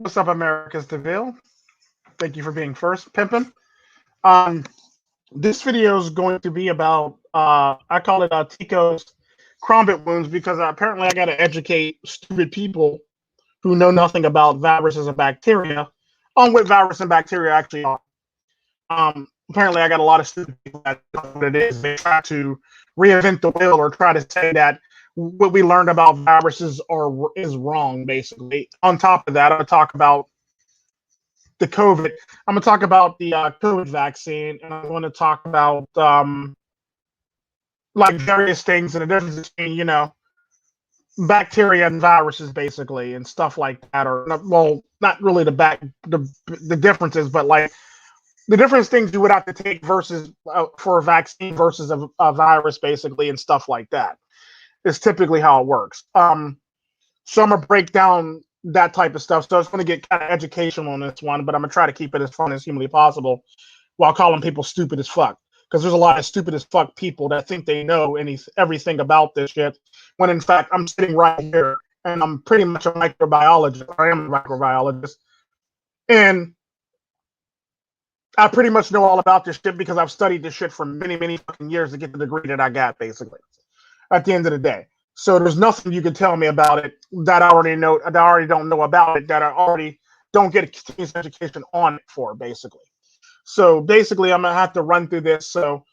What's up, America's DeVille? Thank you for being first, pimpin'. Um, this video is going to be about, I call it Tico's Karambit wounds because apparently I got to educate stupid people who know nothing about viruses and bacteria on what virus and bacteria actually are. Apparently I got a lot of stupid people that know what it is. They try to reinvent the wheel or try to say that what we learned about viruses is wrong, basically. On top of that, I'll talk about the COVID. I'm going to talk about the COVID vaccine, and I'm going to talk about like various things and the difference between, bacteria and viruses, basically, and stuff like that. Or well, not really the differences, but like the different things you would have to take versus for a vaccine versus a virus, basically, and stuff like that. Is typically how it works. So I'm gonna break down that type of stuff. So it's going to get kind of educational on this one, but I'm gonna try to keep it as fun as humanly possible while calling people stupid as fuck. Because there's a lot of stupid as fuck people that think they know everything about this shit, when in fact I'm sitting right here and I'm pretty much a microbiologist. I am a microbiologist, and I pretty much know all about this shit because I've studied this shit for many, many fucking years to get the degree that I got, basically. At the end of the day. So there's nothing you can tell me about it that I already know, that I already don't know about it, that I already don't get a continuous education on it for, basically. So basically, I'm gonna have to run through this. So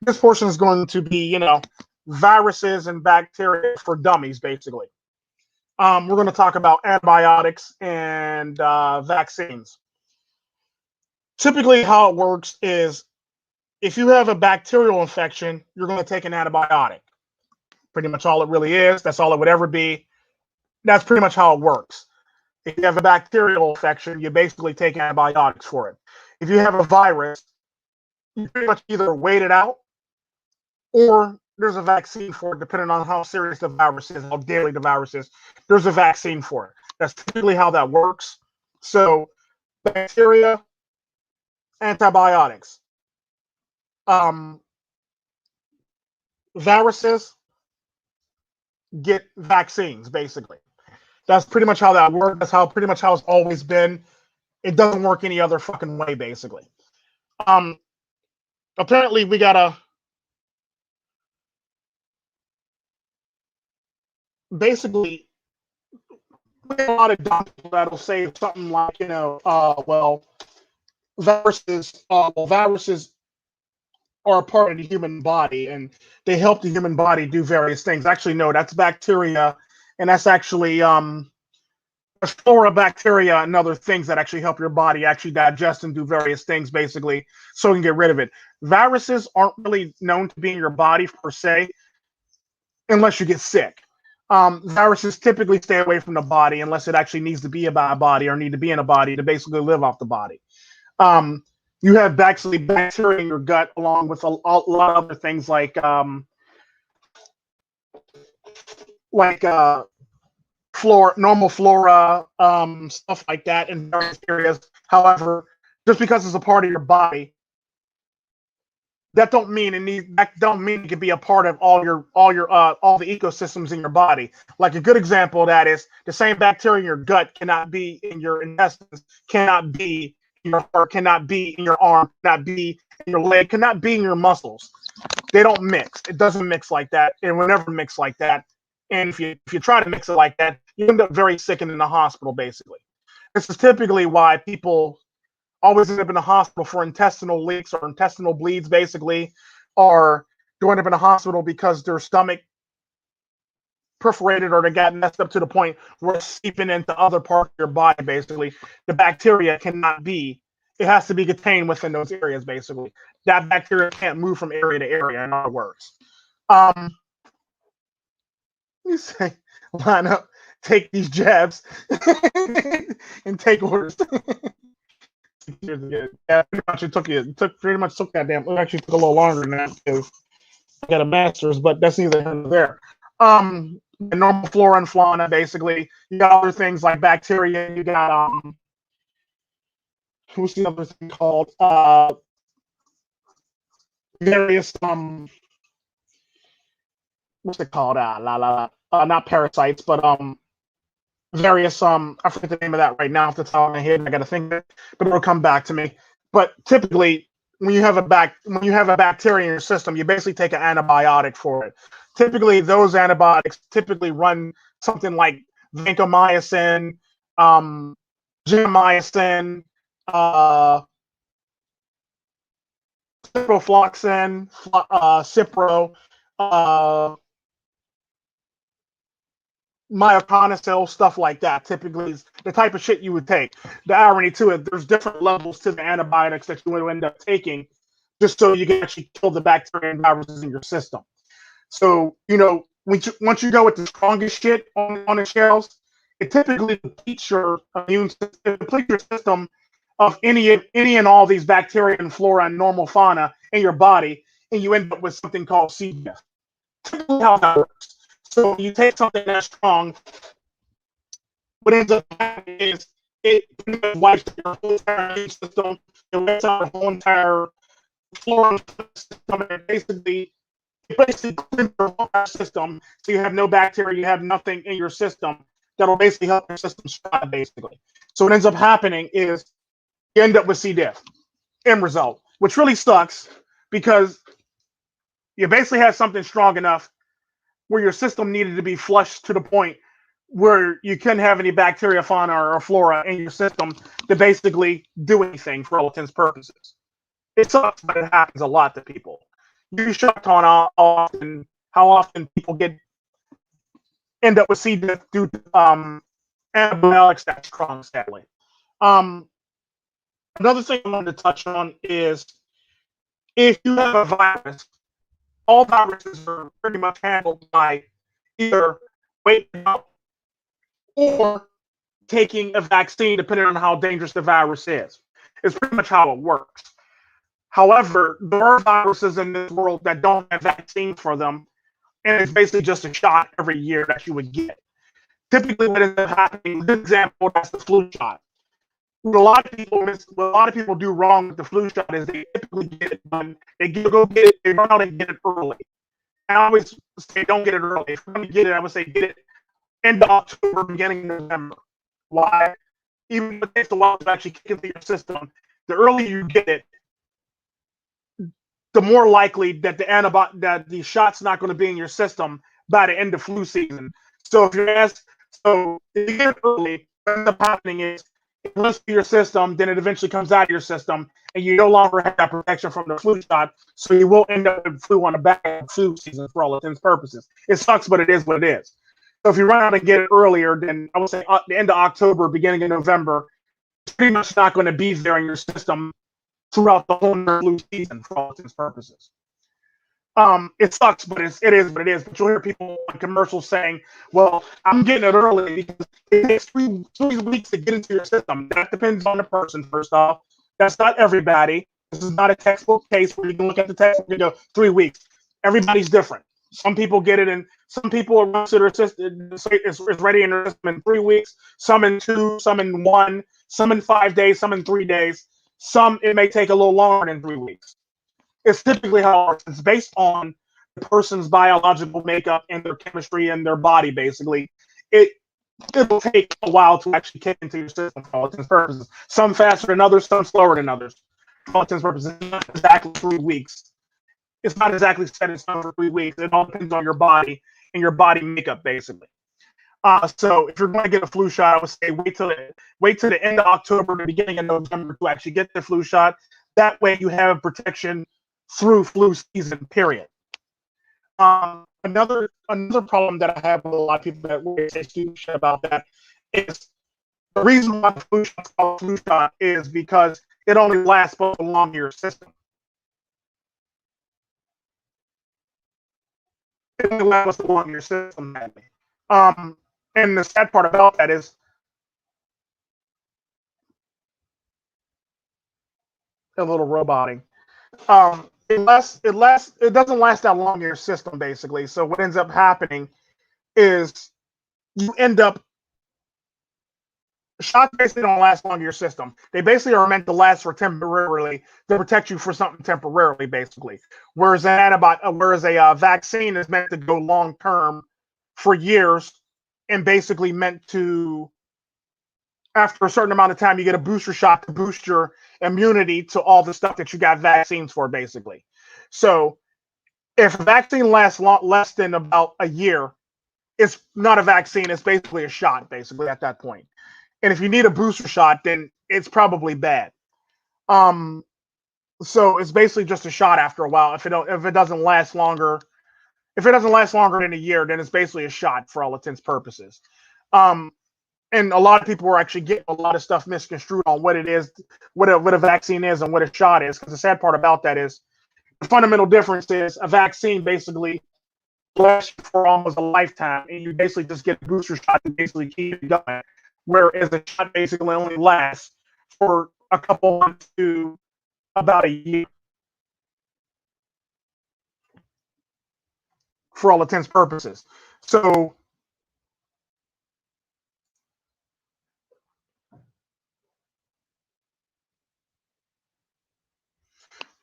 this portion is going to be, viruses and bacteria for dummies, basically. We're going to talk about antibiotics and vaccines. Typically, how it works is if you have a bacterial infection, you're going to take an antibiotic. Pretty much all it really is. That's all it would ever be. That's pretty much how it works. If you have a bacterial infection, you basically take antibiotics for it. If you have a virus, you pretty much either wait it out or there's a vaccine for it, depending on how serious the virus is, how deadly the virus is. There's a vaccine for it. That's typically how that works. So, bacteria, antibiotics. Viruses get vaccines, basically. That's pretty much how that works. That's pretty much how it's always been. It doesn't work any other fucking way, basically. Apparently we got basically a lot of doctors that'll say something like, viruses are a part of the human body and they help the human body do various things. Actually, no, that's bacteria, and that's actually flora, bacteria, and other things that actually help your body actually digest and do various things, basically, so you can get rid of it. Viruses aren't really known to be in your body per se, unless you get sick. Viruses typically stay away from the body unless it actually needs to be about a body or need to be in a body to basically live off the body. You have actually bacteria in your gut, along with a lot of other things like normal flora, stuff like that in various areas. However, just because it's a part of your body, that don't mean it can be a part of all the ecosystems in your body. Like a good example of that is the same bacteria in your gut cannot be in your intestines, cannot be in your heart, cannot be in your arm, cannot be in your leg, cannot be in your muscles. They don't mix. It doesn't mix like that. It will never mix like that. And if you try to mix it like that, you end up very sick and in the hospital, basically. This is typically why people always end up in the hospital for intestinal leaks or intestinal bleeds, basically, or they end up in the hospital because their stomach perforated or they got messed up to the point where it's seeping into other parts of your body, basically. The bacteria cannot be, it has to be contained within those areas, basically. That bacteria can't move from area to area, in other words. You say, line up, take these jabs, and take orders. Years ago. Yeah, pretty much took that damn. It actually took a little longer than that because I got a master's, but that's neither here nor there. Normal flora and fauna, basically. You got other things like bacteria. You got what's the other thing called? Various what's it called? Not parasites, but various I forget the name of that right now off the top of my head. I got to think of it, but it'll come back to me. But typically, when you have a bacteria in your system, you basically take an antibiotic for it. Typically, those antibiotics typically run something like vancomycin, um, gentamicin, uh, ciprofloxacin, cipro, uh, myoconazole, stuff like that. Typically, is the type of shit you would take. The irony to it, there's different levels to the antibiotics that you would end up taking, just so you can actually kill the bacteria and viruses in your system. So, once you go with the strongest shit on the shelves, it typically depletes your immune system, depletes your system of any and all these bacteria and flora and normal fauna in your body, and you end up with something called C. diff. Typically how that works. So you take something that's strong, what ends up happening is it wipes your whole entire immune system, it wipes out the whole entire flora system, and it basically cleans your whole system, so you have no bacteria, you have nothing in your system that'll basically help your system strive, basically. So what ends up happening is you end up with C. diff, end result, which really sucks because you basically had something strong enough where your system needed to be flushed to the point where you couldn't have any bacteria, fauna, or flora in your system to basically do anything for all intents and purposes. It sucks, but it happens a lot to people. You'd be shocked on how often people end up with C. diff due to antibiotics that strong, sadly. Um, Another thing I wanted to touch on is if you have a virus, all viruses are pretty much handled by either waiting out or taking a vaccine, depending on how dangerous the virus is. It's pretty much how it works. However, there are viruses in this world that don't have vaccines for them, and it's basically just a shot every year that you would get. Typically, what ends up happening, this example, that's the flu shot. What a lot of people do wrong with the flu shot is they typically get it done. Go get it, they run out and get it early. I always say don't get it early. If you're going to get it, I would say get it end of October, beginning of November. Why? Even if it takes a while to actually kick into your system, the earlier you get it, the more likely that the shot's not going to be in your system by the end of flu season. So if you get it early, what ends up happening is it runs through your system, then it eventually comes out of your system, and you no longer have that protection from the flu shot, so you will end up with flu on the back of flu season for all intents and purposes. It sucks, but it is what it is. So if you run out and get it earlier, then I would say the end of October, beginning of November, it's pretty much not going to be there in your system throughout the whole flu season for all intents and purposes. It sucks, but it is what it is. But you'll hear people on commercials saying, "Well, I'm getting it early because it takes three weeks to get into your system." That depends on the person. First off, that's not everybody. This is not a textbook case where you can look at the textbook and go 3 weeks. Everybody's different. Some people get it in. Some people are considered is ready in their system in 3 weeks. Some in 2. Some in 1. Some in 5 days. Some in 3 days. Some it may take a little longer than 3 weeks. It's typically how it works. It's based on the person's biological makeup and their chemistry and their body, basically. It'll take a while to actually kick into your system for all intents and purposes. Some faster than others, some slower than others. For all intents and purposes, it's not exactly 3 weeks. It's not exactly set in stone for 3 weeks. It all depends on your body and your body makeup, basically. So if you're going to get a flu shot, I would say wait till the end of October, the beginning of November to actually get the flu shot. That way you have protection through flu season, period. Another problem that I have with a lot of people that say stupid shit about that is the reason why the flu shot's called flu shot is because it only lasts so long in your system. It only lasts so long in your system. And the sad part about that is a little roboting. It doesn't last that long in your system, basically. So what ends up happening is you end up shots basically don't last long in your system. They basically are meant to last for temporarily to protect you for something temporarily, basically. Whereas a vaccine is meant to go long term for years and basically meant to, after a certain amount of time, you get a booster shot to boost your immunity to all the stuff that you got vaccines for, basically. So if a vaccine lasts less than about a year, it's not a vaccine. It's basically a shot, basically, at that point. And if you need a booster shot, then it's probably bad. Um, so it's basically just a shot after a while. If it doesn't last longer, if it doesn't last longer than a year, then it's basically a shot for all intents and purposes. Um, and a lot of people are actually getting a lot of stuff misconstrued on what it is, what a vaccine is, and what a shot is. Because the sad part about that is the fundamental difference is a vaccine basically lasts for almost a lifetime, and you basically just get a booster shot and basically keep it going. Whereas a shot basically only lasts for a couple months to about a year, for all intents and purposes. So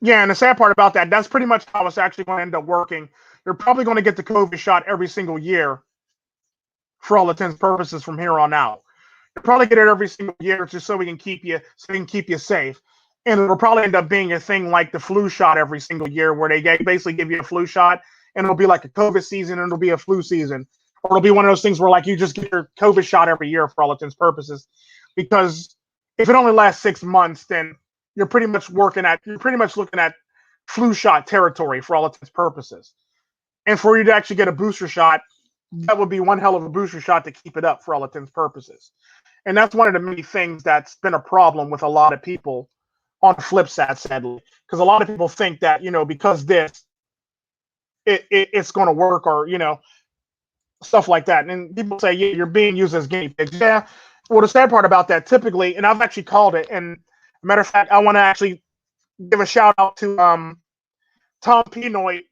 yeah, and the sad part about that, that's pretty much how it's actually going to end up working. You're probably going to get the COVID shot every single year for all intents and purposes from here on out. You'll probably get it every single year just so we can keep you safe. And it'll probably end up being a thing like the flu shot every single year, where they basically give you a flu shot, and it'll be like a COVID season, and it'll be a flu season, or it'll be one of those things where like you just get your COVID shot every year for all intents and purposes. Because if it only lasts 6 months, then you're pretty much looking at flu shot territory for all intents and purposes. And for you to actually get a booster shot, that would be one hell of a booster shot to keep it up for all intents and purposes. And that's one of the many things that's been a problem with a lot of people on the flip side, sadly, because a lot of people think that, because it's going to work, or stuff like that. And people say, yeah, you're being used as guinea pigs. Yeah. Well, the sad part about that, typically, and I've actually called it, and matter of fact, I want to actually give a shout out to Tom Pinoy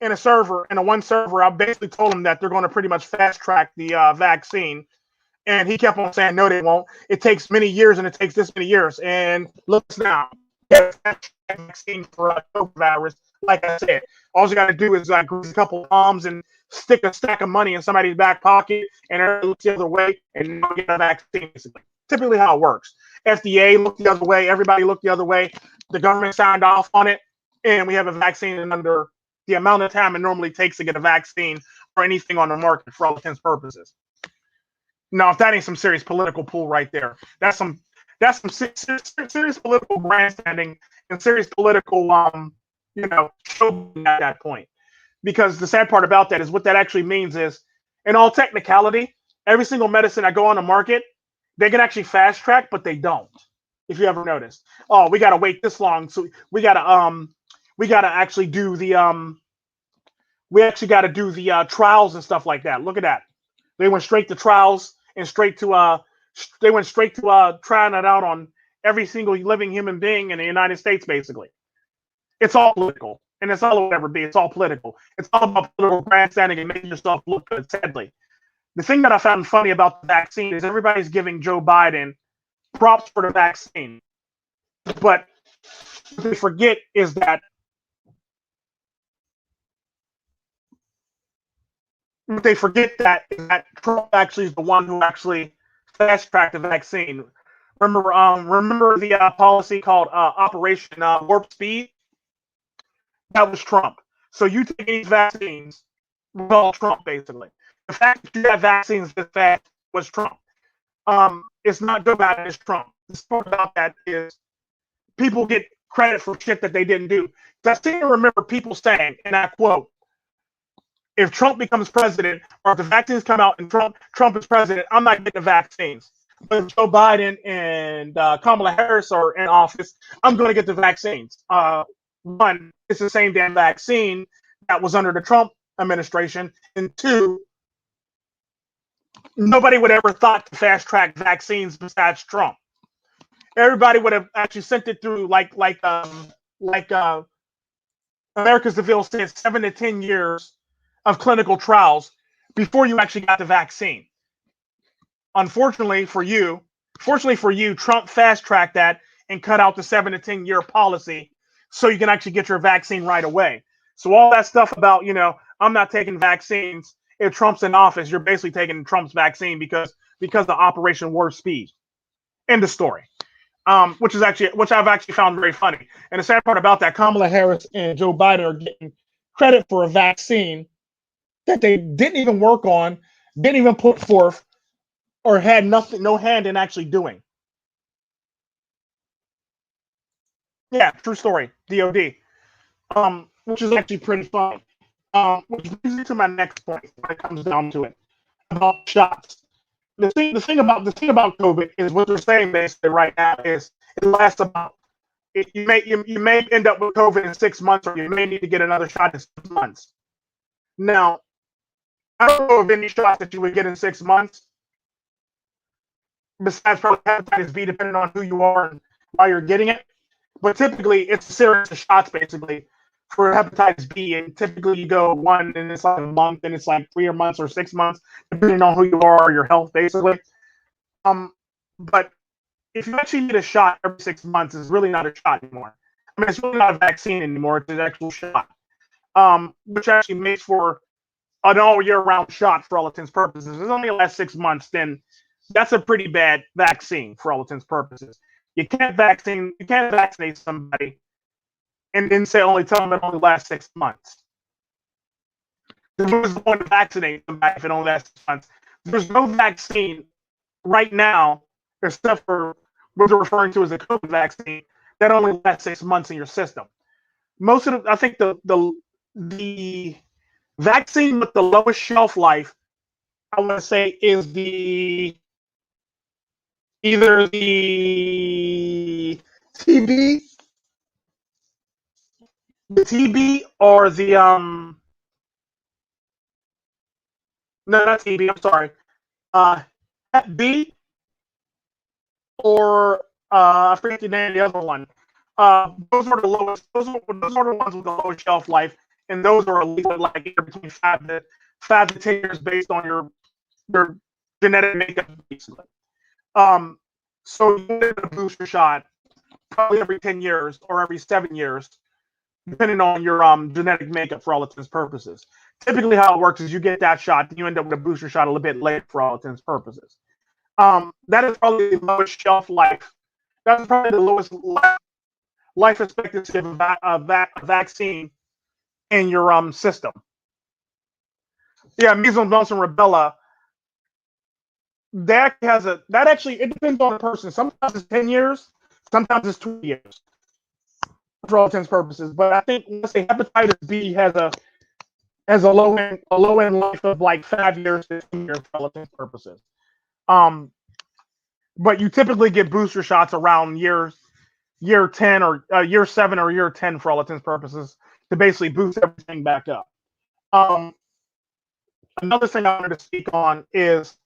in a one server. I basically told him that they're going to pretty much fast track the vaccine. And he kept on saying, no, they won't. It takes many years, and it takes this many years. And look now, vaccine for COVID virus. Like I said, all you got to do is grease a couple of palms and stick a stack of money in somebody's back pocket, and everybody looks the other way, and you get a vaccine. Basically, typically how it works. FDA looked the other way. Everybody looked the other way. The government signed off on it, and we have a vaccine in under the amount of time it normally takes to get a vaccine or anything on the market for all intents and purposes. Now, if that ain't some serious political pull right there, that's some serious political grandstanding and serious political show at that point. Because the sad part about that is what that actually means is, in all technicality, every single medicine I go on the market, they can actually fast track, but they don't. If you ever noticed, oh, we gotta wait this long, so we gotta actually do the trials and stuff like that. Look at that. They went straight to trials and they went straight to trying it out on every single living human being in the United States, basically. It's all political, and it's all it will ever be. It's all political. It's all about political grandstanding and making yourself look good, sadly. The thing that I found funny about the vaccine is everybody's giving Joe Biden props for the vaccine. But what they forget is that Trump actually is the one who actually fast tracked the vaccine. Remember the policy called Operation Warp Speed? That was Trump. So you take these vaccines was all Trump, basically. The fact that you got vaccines this fast was Trump. It's not Joe Biden, it's Trump. The part about that is people get credit for shit that they didn't do. I seem to remember people saying, and I quote, if Trump becomes president, or if the vaccines come out and Trump is president, I'm not getting the vaccines. But if Joe Biden and Kamala Harris are in office, I'm going to get the vaccines. One, it's the same damn vaccine that was under the Trump administration. And two, nobody would ever thought to fast track vaccines besides Trump. Everybody would have actually sent it through like America's DeVille said, 7 to 10 years of clinical trials before you actually got the vaccine. Fortunately for you, Trump fast-tracked that and cut out the 7 to 10 year policy so you can actually get your vaccine right away. So all that stuff about, I'm not taking vaccines if Trump's in office, you're basically taking Trump's vaccine because of Operation Warp Speed. End of story. Which I've actually found very funny. And the sad part about that, Kamala Harris and Joe Biden are getting credit for a vaccine that they didn't even work on, didn't even put forth, or had no hand in actually doing. Yeah, true story. DOD. Which is actually pretty funny. Which brings me to my next point when it comes down to it about shots. The thing about COVID is what they're saying basically right now is it lasts about you may end up with COVID in 6 months, or you may need to get another shot in 6 months. Now, I don't know of any shots that you would get in 6 months, besides probably hepatitis B, depending on who you are and why you're getting it. But typically, it's a series of shots basically for hepatitis B, and typically you go one, and it's like a month, and it's like 3 months or 6 months, depending on who you are or your health, basically. But if you actually need a shot every 6 months, it's really not a shot anymore. I mean, it's really not a vaccine anymore. It's an actual shot, which actually makes for an all-year-round shot for all intents and purposes. If it only lasts 6 months, then that's a pretty bad vaccine for all intents and purposes. You can't vaccinate somebody and then tell them it only lasts 6 months. Who's the one to vaccinate somebody if it only lasts 6 months? There's no vaccine right now, except for what they're referring to as a COVID vaccine, that only lasts 6 months in your system. I think the vaccine with the lowest shelf life, I want to say, is either the TB or the no, not TB. I'm sorry, Hep B, or I forget the name of the other one. Those are the lowest. Those are the ones with the lowest shelf life, and those are at least like between 5 to 10 years based on your genetic makeup, basically. So you get a booster shot probably every 10 years or every 7 years, depending on your genetic makeup for all intents and purposes. Typically, how it works is you get that shot, then you end up with a booster shot a little bit later for all intents and purposes. That is probably the lowest shelf life. That's probably the lowest life expectancy of a vaccine in your system. Yeah, measles, mumps, and rubella. That actually, it depends on the person. Sometimes it's 10 years, sometimes it's 2 years for all intents and purposes. But I think, let's say, hepatitis B has a low end life of like 5 years to 10 years for all intents and purposes. But you typically get booster shots around year 10 or year 7 or year 10 for all intents and purposes to basically boost everything back up. Another thing I wanted to speak on is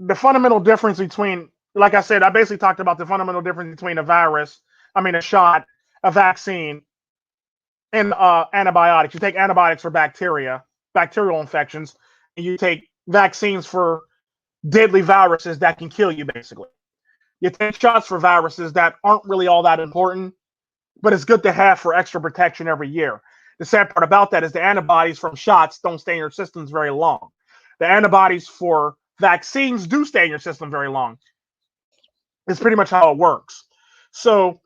the fundamental difference between, like I said, I basically talked about the fundamental difference between a shot, a vaccine, and antibiotics. You take antibiotics for bacterial infections, and you take vaccines for deadly viruses that can kill you, basically. You take shots for viruses that aren't really all that important, but it's good to have for extra protection every year. The sad part about that is the antibodies from shots don't stay in your systems very long. The antibodies for vaccines do stay in your system very long. It's pretty much how it works. So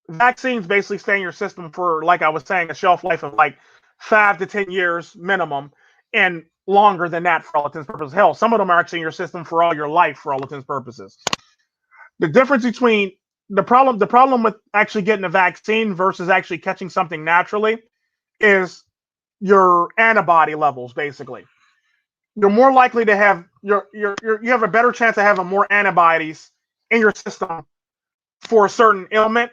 vaccines basically stay in your system for, like I was saying, a shelf life of like 5 to 10 years minimum, and longer than that for all intents and purposes. Hell, some of them are actually in your system for all your life for all intents and purposes. The difference between the problem with actually getting a vaccine versus actually catching something naturally is your antibody levels. Basically, you're more likely to have you have a better chance of having more antibodies in your system for a certain ailment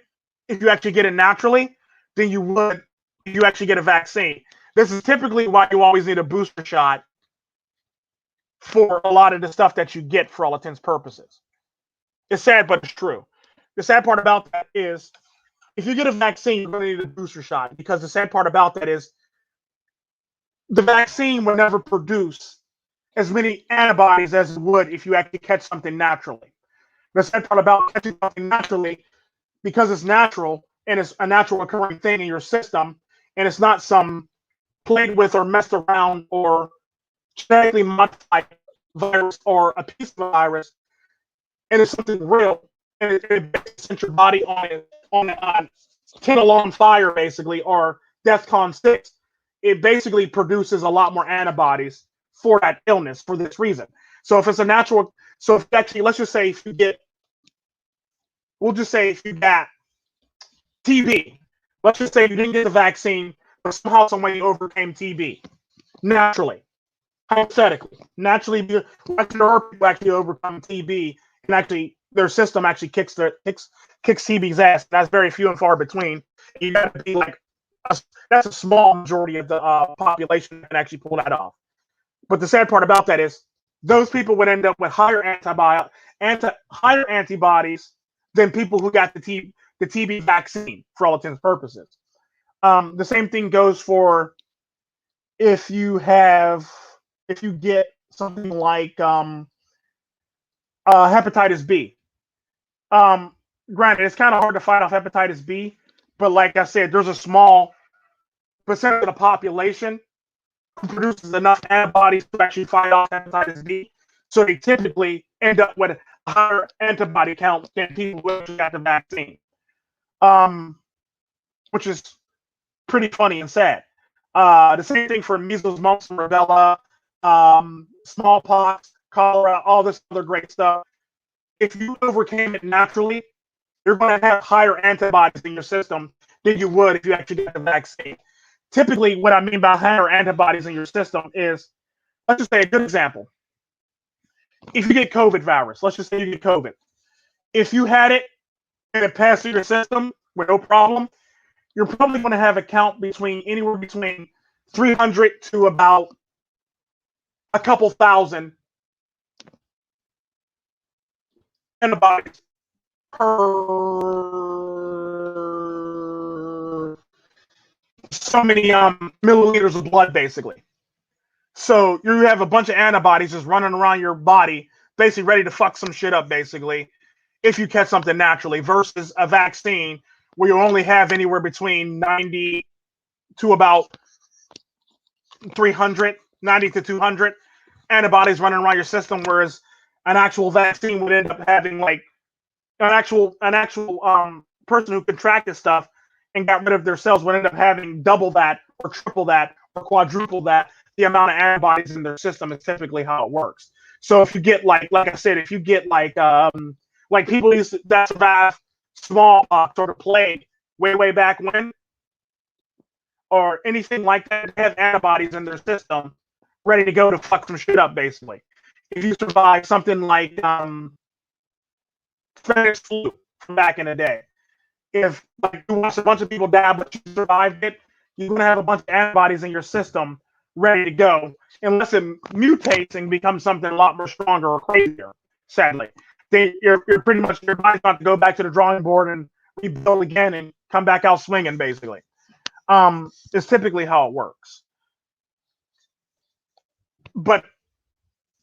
if you actually get it naturally than you would if you actually get a vaccine. This is typically why you always need a booster shot for a lot of the stuff that you get for all intents and purposes. It's sad, but it's true. The sad part about that is if you get a vaccine, you're going to need a booster shot, because the sad part about that is the vaccine will never produce as many antibodies as it would if you actually catch something naturally. The sad part about catching something naturally, because it's natural and it's a natural occurring thing in your system, and it's not some played with or messed around or genetically modified virus or a piece of a virus, and it's something real, and it sends your body on 10 alarm fire basically, or DEFCON 6. It basically produces a lot more antibodies for that illness for this reason. So if it's a natural, so if actually, let's just say if you get, we'll just say if you got TB, let's just say you didn't get the vaccine, but somehow, some way you overcame TB naturally, hypothetically, naturally, there are people actually overcome TB, and actually their system actually kicks TB's ass. That's very few and far between. You got to be like, that's a small majority of the population that can actually pull that off. But the sad part about that is those people would end up with higher antibodies than people who got the TB vaccine for all intents and purposes. The same thing goes for if you get something like hepatitis B. Granted, it's kind of hard to fight off hepatitis B, but like I said, there's a small percent of the population who produces enough antibodies to actually fight off hepatitis B. So they typically end up with a higher antibody count than people who actually got the vaccine, which is pretty funny and sad. The same thing for measles, mumps, and rubella, smallpox, cholera, all this other great stuff. If you overcame it naturally, you're going to have higher antibodies in your system than you would if you actually got the vaccine. Typically, what I mean by higher antibodies in your system is, let's just say a good example. If you get COVID virus, let's just say you get COVID. If you had it and it passed through your system with no problem, you're probably going to have a count anywhere between 300 to about a couple thousand antibodies per so many milliliters of blood, basically. So you have a bunch of antibodies just running around your body, basically ready to fuck some shit up, basically, if you catch something naturally, versus a vaccine where you only have anywhere between 90 to about 300, 90 to 200 antibodies running around your system, whereas an actual vaccine would end up having like an actual person who contracted stuff and got rid of their cells would end up having double that or triple that or quadruple that the amount of antibodies in their system is typically how it works. So if you get like I said, if you get like people that survive smallpox or the plague way back when, or anything like that, have antibodies in their system ready to go to fuck some shit up, basically. If you survive something like Spanish flu from back in the day, if like you watch a bunch of people die but you survived it, you're gonna have a bunch of antibodies in your system ready to go, unless it mutates and becomes something a lot more stronger or crazier. Sadly, you're pretty much, your body's about to go back to the drawing board and rebuild again and come back out swinging, basically. It's typically how it works. But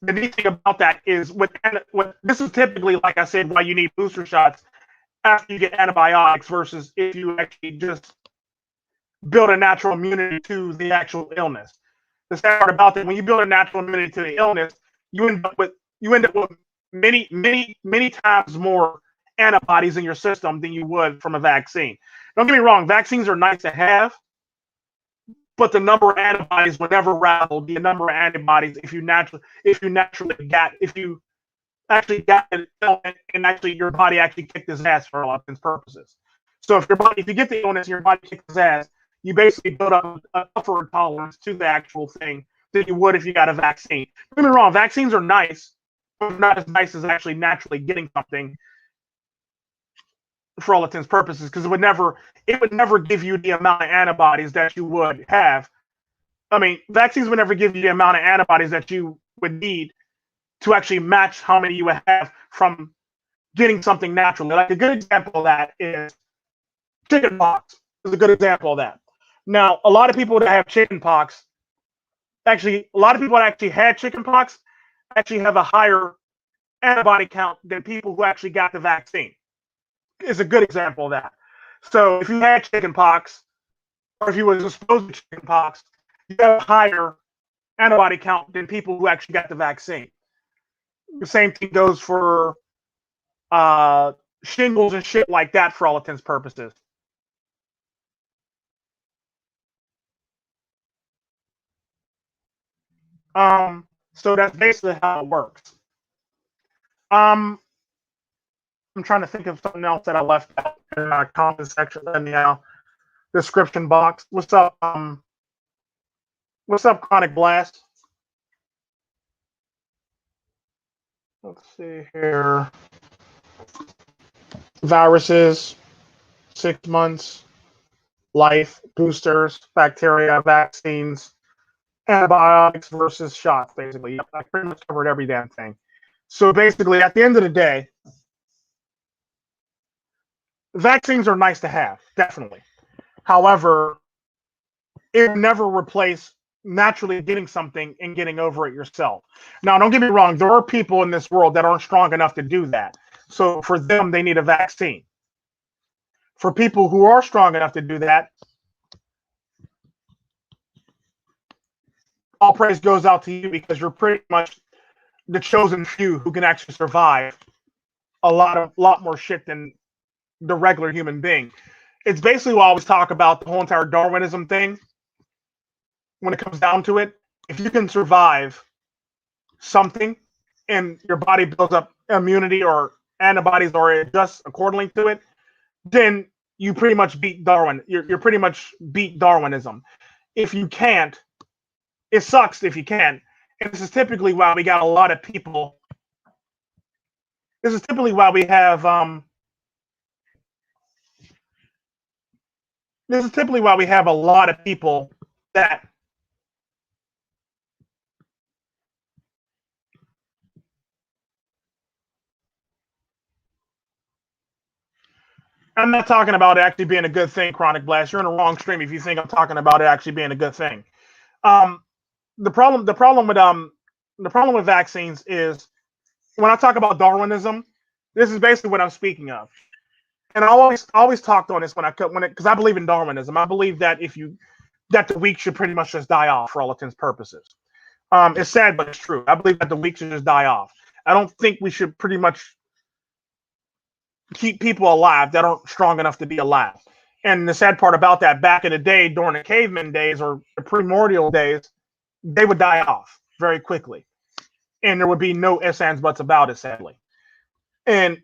the neat thing about that is this is typically, like I said, why you need booster shots after you get antibiotics versus if you actually just build a natural immunity to the actual illness. The sad part about that, when you build a natural immunity to the illness, you end up with many times more antibodies in your system than you would from a vaccine. Don't get me wrong, vaccines are nice to have, but the number of antibodies would never rival the number of antibodies if you actually got it and actually your body actually kicked his ass for all intents and purposes. So if you get the illness and your body kicks his ass, you basically build up a tougher tolerance to the actual thing than you would if you got a vaccine. Don't get me wrong, vaccines are nice, but not as nice as actually naturally getting something for all intents and purposes, because it would never give you the amount of antibodies that you would have. I mean, vaccines would never give you the amount of antibodies that you would need to actually match how many you would have from getting something naturally. Like a good example of that is chickenpox. Is a good example of that. Now, a lot of people that have chickenpox, a lot of people that actually had chickenpox actually have a higher antibody count than people who actually got the vaccine. Is a good example of that. So if you had chickenpox, or if you was exposed to chickenpox, you have a higher antibody count than people who actually got the vaccine. The same thing goes for uh, shingles and shit like that for all intents and purposes. So that's basically how it works. Um, I'm trying to think of something else that I left out in my comment section in the description box. What's up? What's up, Chronic Blast? Let's see here. Viruses, 6 months, life, boosters, bacteria, vaccines, antibiotics versus shots, basically. Yep, I pretty much covered every damn thing. So basically, at the end of the day, vaccines are nice to have, definitely. However, it never replace naturally getting something and getting over it yourself. Now, don't get me wrong, there are people in this world that aren't strong enough to do that. So for them, they need a vaccine. For people who are strong enough to do that, all praise goes out to you because you're pretty much the chosen few who can actually survive a lot more shit than the regular human being. It's basically what I always talk about the whole entire Darwinism thing. When it comes down to it, if you can survive something and your body builds up immunity or antibodies or adjusts accordingly to it, then you pretty much beat Darwin. You're pretty much beat Darwinism. If you can't, it sucks if you can't. And this is typically why we got a lot of people. This is typically why we have this is typically why we have a lot of people that I'm not talking about it actually being a good thing, Chronic Blast. You're in the wrong stream if you think I'm talking about it actually being a good thing. Um, the problem with vaccines is when I talk about Darwinism, this is basically what I'm speaking of. And I always talked on this when it because I believe in Darwinism. I believe that if you that the weak should pretty much just die off for all intents and purposes. It's sad, but it's true. I believe that the weak should just die off. I don't think we should pretty much keep people alive that aren't strong enough to be alive. And the sad part about that, back in the day, during the caveman days or the primordial days, they would die off very quickly. And there would be no ifs, ands, buts about it, sadly. And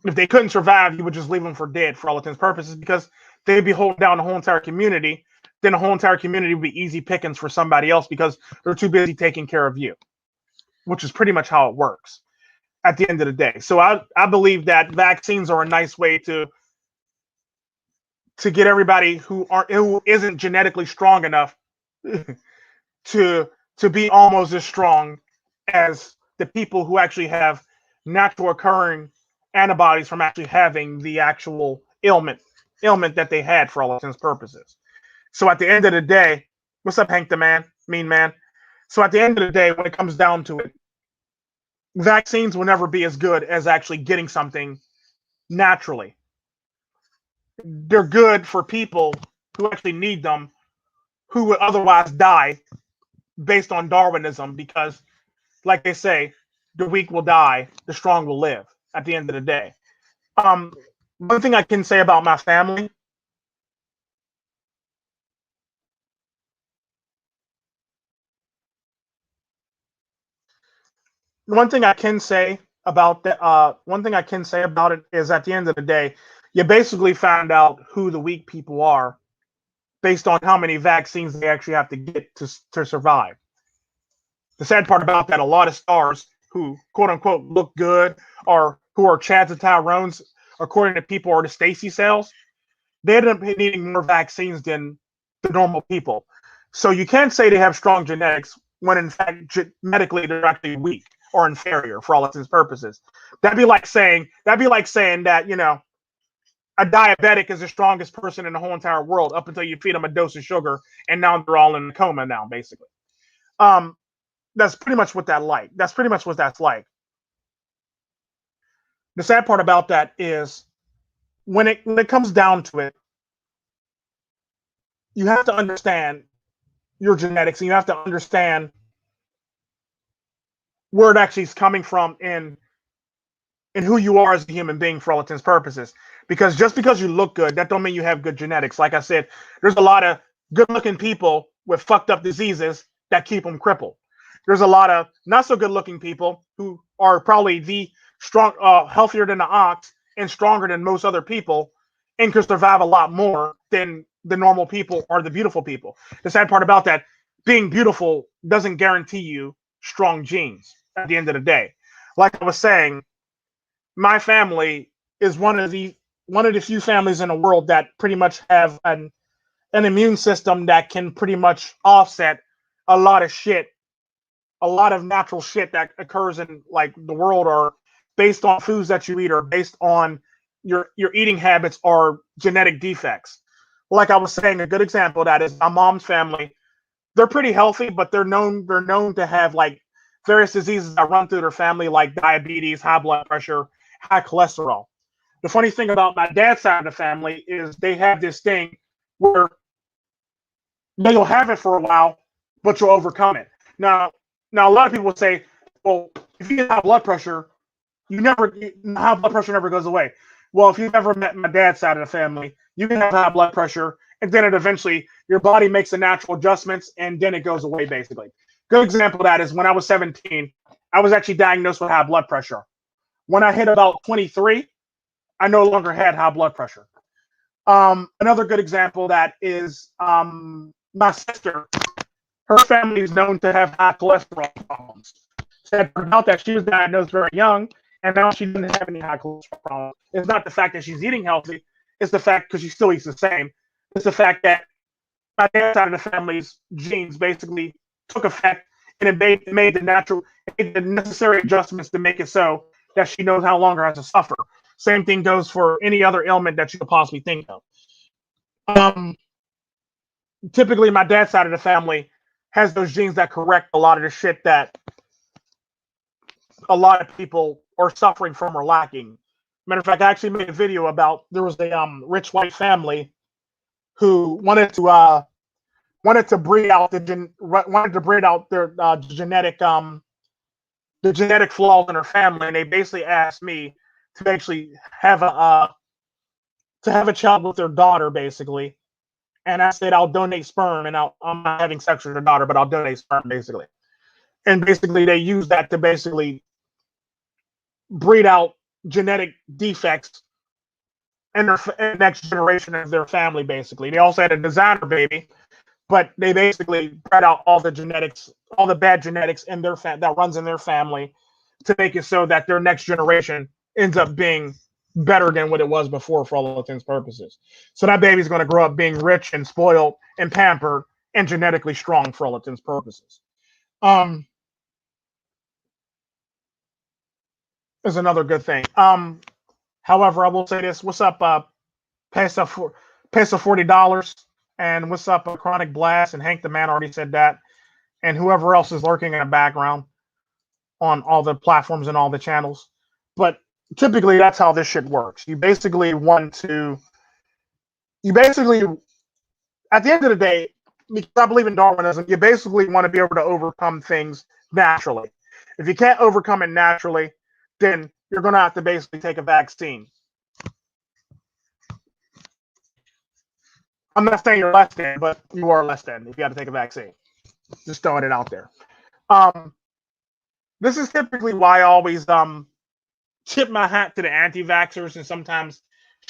if they couldn't survive, you would just leave them for dead for all intents and purposes because they'd be holding down the whole entire community. Then the whole entire community would be easy pickings for somebody else because they're too busy taking care of you, which is pretty much how it works at the end of the day. So I believe that vaccines are a nice way to get everybody who isn't genetically strong enough to be almost as strong as the people who actually have natural occurring antibodies from actually having the actual ailment that they had for all intents and purposes. So at the end of the day, what's up, Hank the Man, Mean Man? So at the end of the day, when it comes down to it, vaccines will never be as good as actually getting something naturally. They're good for people who actually need them, who would otherwise die based on Darwinism, because, like they say, the weak will die, the strong will live at the end of the day. Um, One thing I can say about my family, one thing I can say one thing I can say about it is at the end of the day, you basically find out who the weak people are based on how many vaccines they actually have to get to survive. The sad part about that, a lot of stars who quote unquote look good or who are Chads and Tyrones, according to people, are the Stacy cells. They end up needing more vaccines than the normal people. So you can't say they have strong genetics when in fact genetically they're actually weak or inferior for all intents and purposes. That'd be like saying that, a diabetic is the strongest person in the whole entire world up until you feed them a dose of sugar and now they're all in a coma now, basically. Um, that's pretty much what that like. That's pretty much what that's like. The sad part about that is when it comes down to it, you have to understand your genetics, and you have to understand where it actually is coming from and who you are as a human being for all intents and purposes. Because just because you look good, that don't mean you have good genetics. Like I said, there's a lot of good-looking people with fucked up diseases that keep them crippled. There's a lot of not so good-looking people who are probably the strong, healthier than the ox and stronger than most other people, and can survive a lot more than the normal people or the beautiful people. The sad part about that, being beautiful doesn't guarantee you strong genes at the end of the day. Like I was saying, my family is one of the few families in the world that pretty much have an immune system that can pretty much offset a lot of shit, a lot of natural shit that occurs in like the world, or based on foods that you eat, or based on your eating habits or genetic defects. Like I was saying, a good example of that is my mom's family. They're pretty healthy, but they're known to have like various diseases that run through their family, like diabetes, high blood pressure, high cholesterol. The funny thing about my dad's side of the family is they have this thing where you'll have it for a while, but you'll overcome it. Now a lot of people will say, well, if you get high blood pressure, high blood pressure never goes away. Well, if you've ever met my dad's side of the family, you can have high blood pressure, and then it eventually your body makes the natural adjustments, and then it goes away. Basically, good example of that is when I was 17, I was actually diagnosed with high blood pressure. When I hit about 23, I no longer had high blood pressure. Another good example of that is my sister. Her family is known to have high cholesterol problems. Said about that, she was diagnosed very young, and now she doesn't have any high cholesterol problems. It's not the fact that she's eating healthy; it's the fact because she still eats the same. It's the fact that my dad's side of the family's genes basically took effect, and it made the necessary adjustments to make it so that she no longer has to suffer. Same thing goes for any other ailment that you could possibly think of. Um, Typically, my dad's side of the family has those genes that correct a lot of the shit that a lot of people are suffering from or lacking. Matter of fact, I actually made a video about there was a rich white family who wanted to breed out their the genetic flaws in their family, and they basically asked me to actually have a child with their daughter, basically. And I said I'll donate sperm, and I'm not having sex with their daughter, but I'll donate sperm, basically. And basically, they use that to basically breed out genetic defects in their next generation of their family. Basically, they also had a designer baby, but they basically bred out all the genetics, all the bad genetics in that runs in their family, to make it so that their next generation ends up being better than what it was before for all intents and purposes. So that baby's going to grow up being rich and spoiled and pampered and genetically strong for all intents and purposes. Um, is another good thing. However, I will say this: what's up, Peso for Peso $40, and what's up, Chronic Blast and Hank the Man already said that, and whoever else is lurking in the background on all the platforms and all the channels. But typically, that's how this shit works. You basically, at the end of the day, because I believe in Darwinism, you basically want to be able to overcome things naturally. If you can't overcome it naturally, then you're going to have to basically take a vaccine. I'm not saying you're less than, but you are less than if you got to take a vaccine. Just throwing it out there. Um, this is typically why I always tip my hat to the anti-vaxxers, and sometimes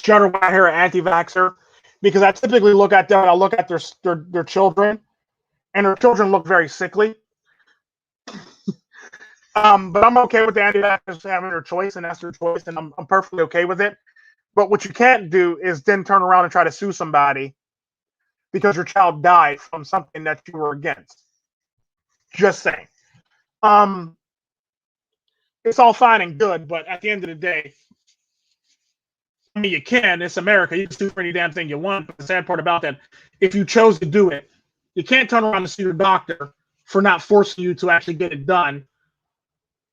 shudder when I hear an anti-vaxxer, because I typically look at them and I look at their children, and their children look very sickly. But I'm okay with the anti-vaxxers having their choice, and that's their choice, and I'm perfectly okay with it. But what you can't do is then turn around and try to sue somebody because your child died from something that you were against. Just saying. Um, it's all fine and good, but at the end of the day, I mean, you can. It's America. You can do any damn thing you want. But the sad part about that, if you chose to do it, you can't turn around and sue your doctor for not forcing you to actually get it done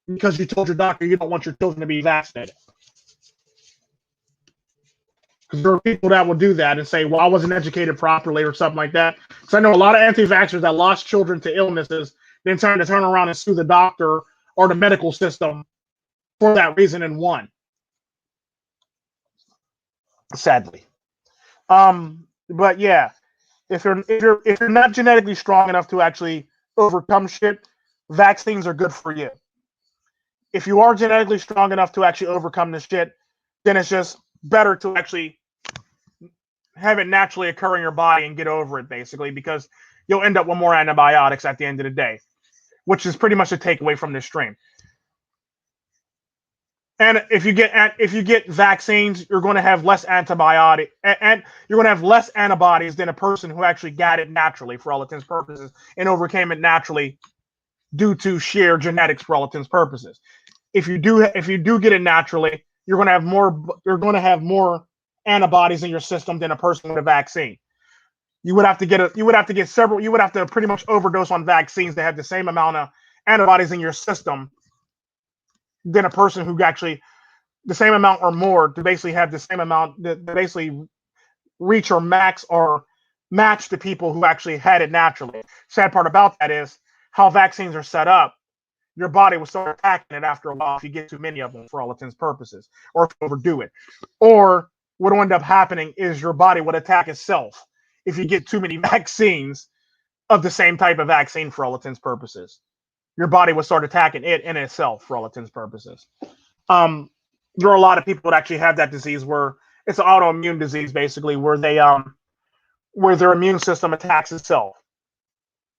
because you told your doctor you don't want your children to be vaccinated. Because there are people that will do that and say, well, I wasn't educated properly or something like that. Because I know a lot of anti-vaxxers that lost children to illnesses, then trying to turn around and sue the doctor or the medical system for that reason and won. Sadly. But yeah, if you're not genetically strong enough to actually overcome shit, vaccines are good for you. If you are genetically strong enough to actually overcome this shit, then it's just better to actually have it naturally occur in your body and get over it, basically, because you'll end up with more antibiotics at the end of the day, which is pretty much the takeaway from this stream. And if you get vaccines, you're going to have less antibiotic, and you're going to have less antibodies than a person who actually got it naturally for all intents and purposes and overcame it naturally due to sheer genetics for all intents and purposes. If you do get it naturally, you're going to have more antibodies in your system than a person with a vaccine. You would have to pretty much overdose on vaccines to have the same amount of antibodies in your system than a person who actually the same amount or more to basically have the same amount to basically reach or max or match the people who actually had it naturally. Sad part about that is how vaccines are set up. Your body will start attacking it after a while if you get too many of them for all intents and purposes, or if you overdo it. Or what will end up happening is your body would attack itself if you get too many vaccines of the same type of vaccine for all intents and purposes. Your body would start attacking it in itself for all intents and purposes. There are a lot of people that actually have that disease where it's an autoimmune disease, basically, where their immune system attacks itself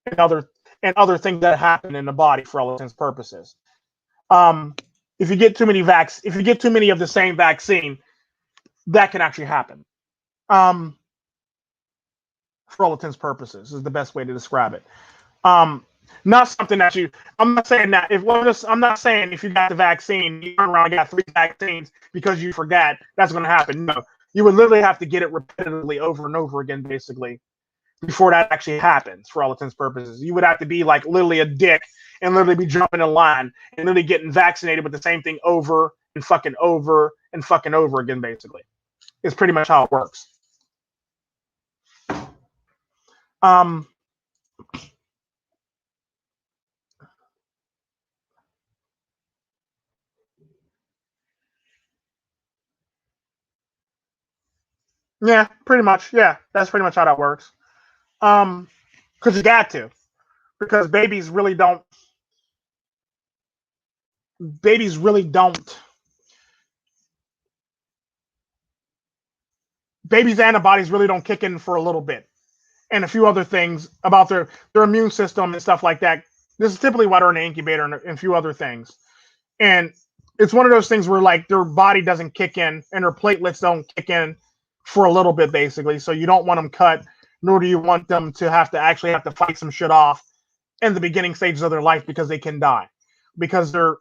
and other things that happen in the body for all intents and purposes. If you get too many of the same vaccine, that can actually happen. For all intents and purposes is the best way to describe it. Not something that you. I'm not saying that I'm not saying if you got the vaccine, you turn around and got 3 vaccines because you forgot. That's going to happen. No, you would literally have to get it repetitively over and over again, basically, before that actually happens. For all intents and purposes, you would have to be like literally a dick and literally be jumping in line and literally getting vaccinated with the same thing over and fucking over and fucking over again. Basically, it's pretty much how it works. Yeah, pretty much. Yeah, that's pretty much how that works. Because you got to. Because babies really don't. Babies' antibodies really don't kick in for a little bit, and a few other things about their immune system and stuff like that. This is typically why they're in the incubator and a few other things. And it's one of those things where like their body doesn't kick in and their platelets don't kick in for a little bit, basically. So you don't want them cut, nor do you want them to have to fight some shit off in the beginning stages of their life because they can die because their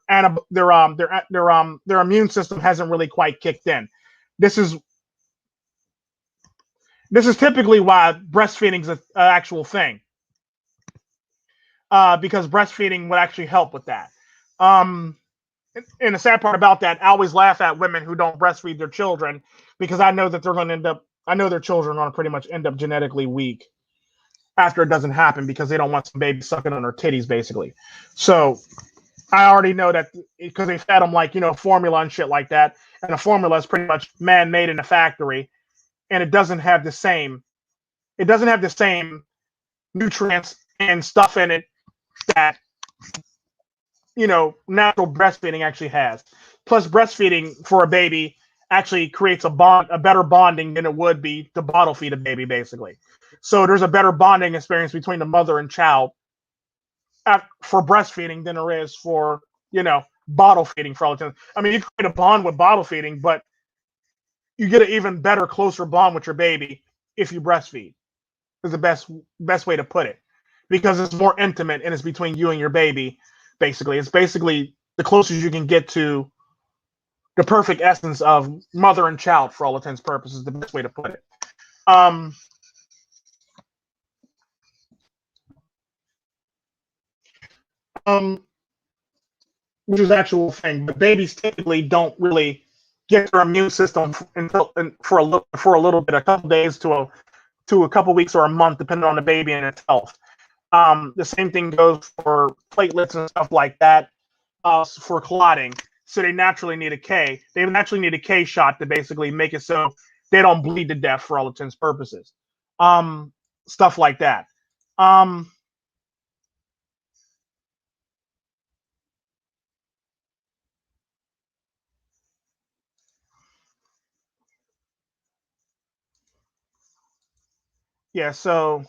immune system hasn't really quite kicked in. This is typically why breastfeeding is an actual thing, because breastfeeding would actually help with that. And the sad part about that, I always laugh at women who don't breastfeed their children because I know that they're going to end up. I know their children are going to pretty much end up genetically weak after it doesn't happen because they don't want some baby sucking on their titties, basically. So I already know that because they fed them like formula and shit like that, and the formula is pretty much man-made in a factory, and it doesn't have the same nutrients and stuff in it that natural breastfeeding actually has. Plus, breastfeeding for a baby actually creates a better bonding than it would be to bottle feed a baby, basically. So there's a better bonding experience between the mother and child for breastfeeding than there is for bottle feeding for all the time. I mean, you create a bond with bottle feeding, but you get an even better, closer bond with your baby if you breastfeed. Is the best way to put it, because it's more intimate and it's between you and your baby. Basically, it's basically the closest you can get to the perfect essence of mother and child for all intents and purposes. The best way to put it. Which is actual thing, but babies typically don't really get your immune system for a little bit, a couple days to a couple weeks or a month, depending on the baby and its health. The same thing goes for platelets and stuff like that, for clotting. So they naturally need a K. They naturally need a K shot to basically make it so they don't bleed to death for all intents and purposes. Stuff like that. Um, yeah, so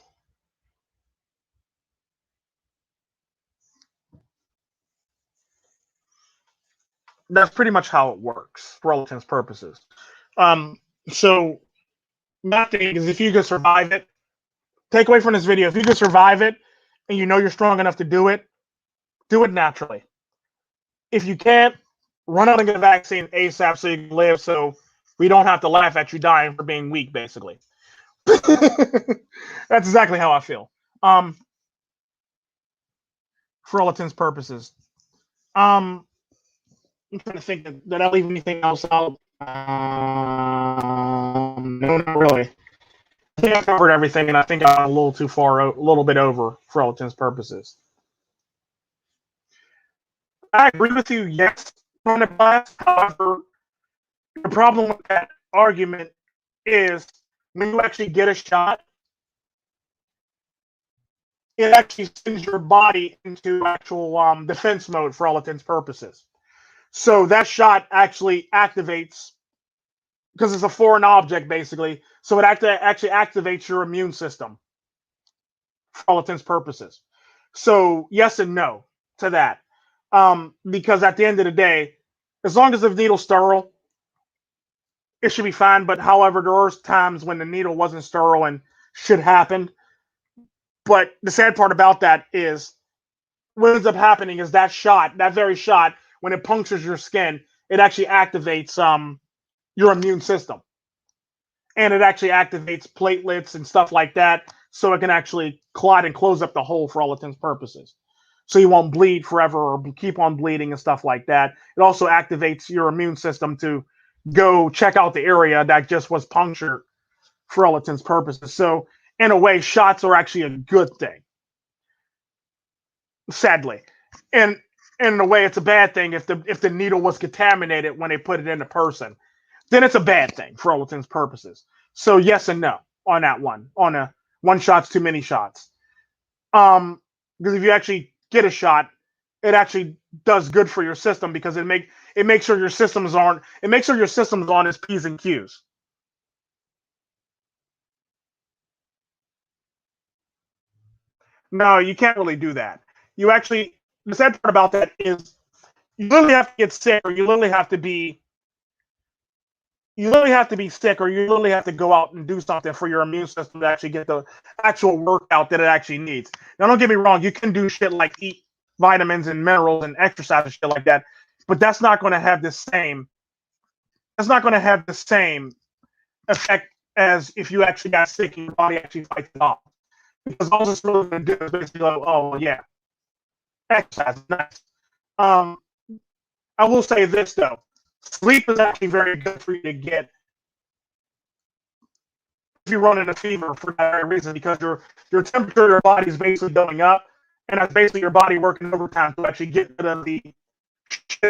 that's pretty much how it works for all intents and purposes. Um, so my thing is, if you can survive it, take away from this video, if you can survive it and you know you're strong enough to do it naturally. If you can't, run out and get a vaccine ASAP so you can live, so we don't have to laugh at you dying for being weak, basically. That's exactly how I feel. For all intents and purposes. I'm trying to think, did I leave anything else out? No, not really. I think I covered everything, and I think I'm a little too far, a little bit over for all intents and purposes. I agree with you, yes, on the class. However, the problem with that argument is when you actually get a shot, it actually sends your body into actual defense mode for all intents and purposes. So that shot actually activates, because it's a foreign object basically. So it actually activates your immune system for all intents and purposes. So yes and no to that, because at the end of the day, as long as the needle's sterile, it should be fine. But however, there are times when the needle wasn't sterile and shit happened. But the sad part about that is what ends up happening is that shot, that very shot, when it punctures your skin, it actually activates your immune system, and it actually activates platelets and stuff like that, so it can actually clot and close up the hole for all intents and purposes. So you won't bleed forever or keep on bleeding and stuff like that. It also activates your immune system to go check out the area that just was punctured for all intents and purposes. So in a way, shots are actually a good thing, sadly. And in a way, it's a bad thing if the needle was contaminated when they put it in a person. Then it's a bad thing for all intents and purposes. So yes and no on that one. On a one shot's too many shots. Because if you actually get a shot, it actually does good for your system, because it makes sure your systems aren't it makes sure your systems on its P's and Q's. No, you can't really do that. You actually, the sad part about that is you literally have to get sick, or you literally have to be sick, or you literally have to go out and do something for your immune system to actually get the actual workout that it actually needs. Now, don't get me wrong, you can do shit like eat vitamins and minerals and exercise and shit like that, but that's not going to have the same. That's not going to have the same effect as if you actually got sick and your body actually fights it off. Because all it's really going to do is basically go, oh yeah, exercise, nice. Um, I will say this though, sleep is actually very good for you to get if you're running a fever for that very reason, because your temperature of your body is basically going up, and that's basically your body working overtime to actually get rid of the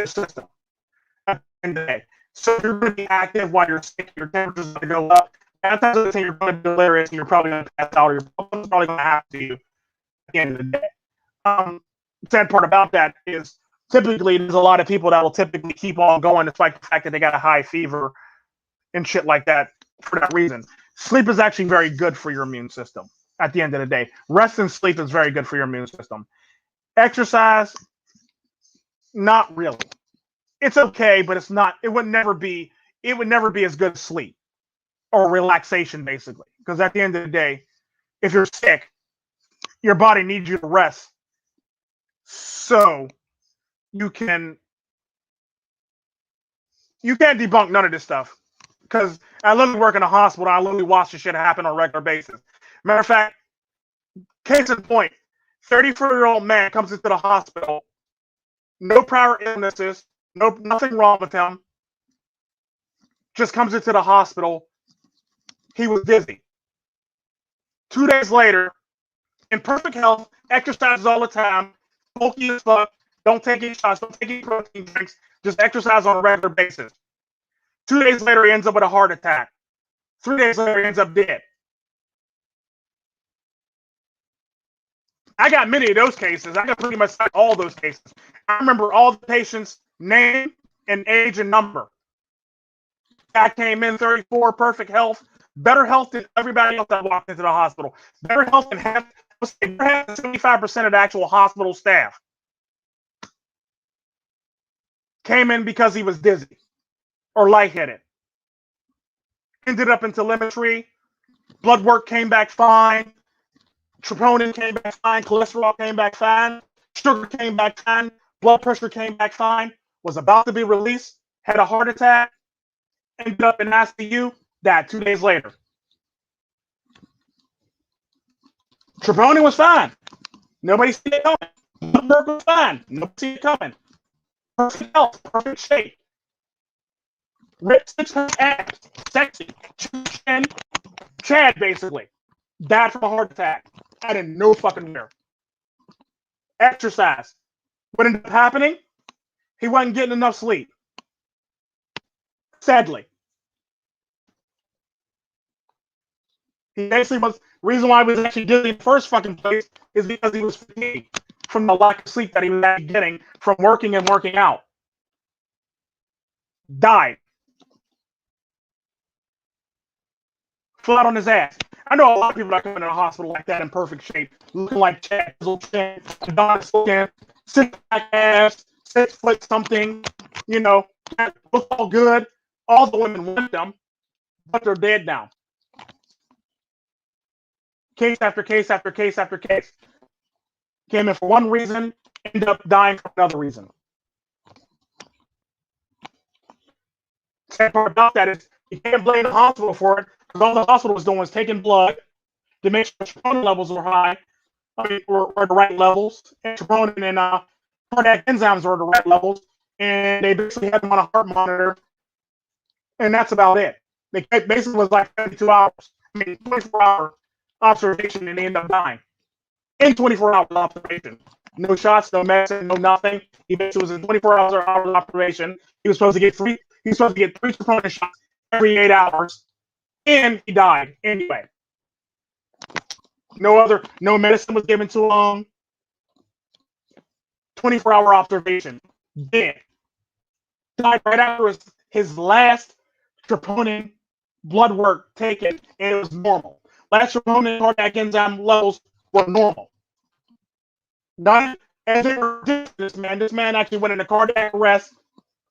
system at the end of the day. So if you're going to be active while you're sick, your temperature's going to go up. That's the thing, you're going to be delirious and you're probably going to pass out, or you're probably going to have to at the end of the day. The sad part about that is typically there's a lot of people that will typically keep on going despite the fact that they got a high fever and shit like that for that reason. Sleep is actually very good for your immune system at the end of the day. Rest and sleep is very good for your immune system. Exercise, not really. It's okay, but it's not. It would never be. It would never be as good as sleep or relaxation, basically. Because at the end of the day, if you're sick, your body needs you to rest, so you can you can't debunk none of this stuff. Because I literally work in a hospital. I literally watch this shit happen on a regular basis. Matter of fact, case in point, 34-year-old man comes into the hospital, no prior illnesses, nothing wrong with him. just comes into the hospital. He was dizzy. 2 days later, in perfect health, exercises all the time, bulky as fuck, don't take any shots, don't take any protein drinks, just exercise on a regular basis. 2 days later, he ends up with a heart attack. 3 days later, he ends up dead. I got many of those cases. I got pretty much all those cases. I remember all the patients' name and age and number. I came in 34, perfect health, better health than everybody else that walked into the hospital. Better health than 75% of the actual hospital staff. Came in because he was dizzy or lightheaded. Ended up in telemetry. Blood work came back fine. Troponin came back fine. Cholesterol came back fine. Sugar came back fine. Blood pressure came back fine. Was about to be released. Had a heart attack. Ended up in ICU. Died 2 days later. Troponin was fine. Nobody see it coming. Blood work was fine. Nobody see it coming. Perfect health. Perfect shape. Ripped 600 abs. Sexy. Chin. Chad, basically. Died from a heart attack. I didn't know fucking where. Exercise. What ended up happening? He wasn't getting enough sleep. Sadly. He basically was, reason why he was actually dizzy in the first fucking place is because he was fatigued from the lack of sleep that he was actually getting from working and working out. Died. Flat on his ass. I know a lot of people that come into the hospital like that in perfect shape, looking like Chad, chin, Adonis skin, 6-pack ass, 6 foot something, you know, look all good. All the women want them, but they're dead now. Case after case after case after case. Came in for one reason, ended up dying for another reason. Sad part about that is you can't blame the hospital for it, because all the hospital was doing was taking blood to make sure troponin levels were high, were the right levels, and troponin and cardiac enzymes were the right levels, and they basically had them on a heart monitor, and that's about it. It basically was like 72 hours, 24-hour observation, and they ended up dying in 24-hour observation. No shots, no medicine, no nothing. He basically was in 24-hour observation. He was supposed to get three troponin shots every 8 hours, and he died anyway. No medicine was given to him. 24-hour observation. Dead. Died right after his last troponin blood work taken, and it was normal. Last troponin cardiac enzyme levels were normal. Not as they were this man actually went into cardiac arrest,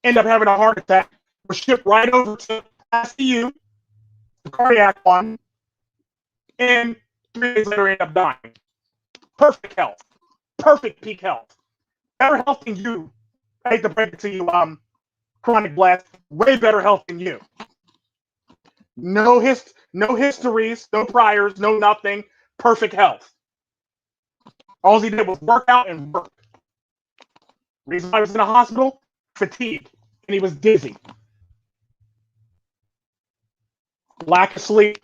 ended up having a heart attack, was shipped right over to ICU, the cardiac one, and 3 days later ended up dying. Perfect health. Perfect peak health. Better health than you. I hate to break it to you, Chronic Blast. Way better health than you. No histories, no priors, no nothing. Perfect health. All he did was work out and work. Reason why he was in the hospital? Fatigue. And he was dizzy. Lack of sleep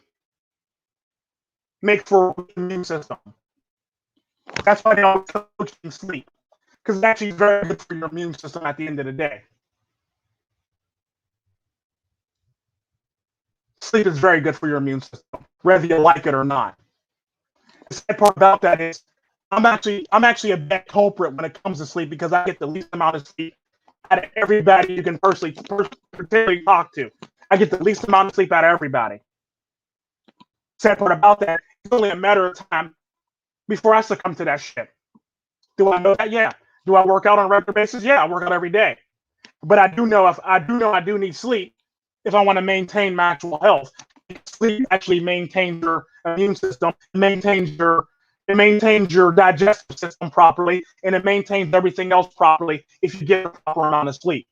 makes for a weak immune system. That's why they always coach you sleep. Because it's actually very good for your immune system at the end of the day. Sleep is very good for your immune system, whether you like it or not. The sad part about that is I'm actually a bad culprit when it comes to sleep, because I get the least amount of sleep out of everybody you can particularly talk to. I get the least amount of sleep out of everybody. Sad part about that, it's only a matter of time before I succumb to that shit. Do I know that? Yeah. Do I work out on a regular basis? Yeah, I work out every day. But I do know I do need sleep if I want to maintain my actual health. Sleep actually maintains your immune system, it maintains your digestive system properly, and it maintains everything else properly if you get a proper amount of sleep.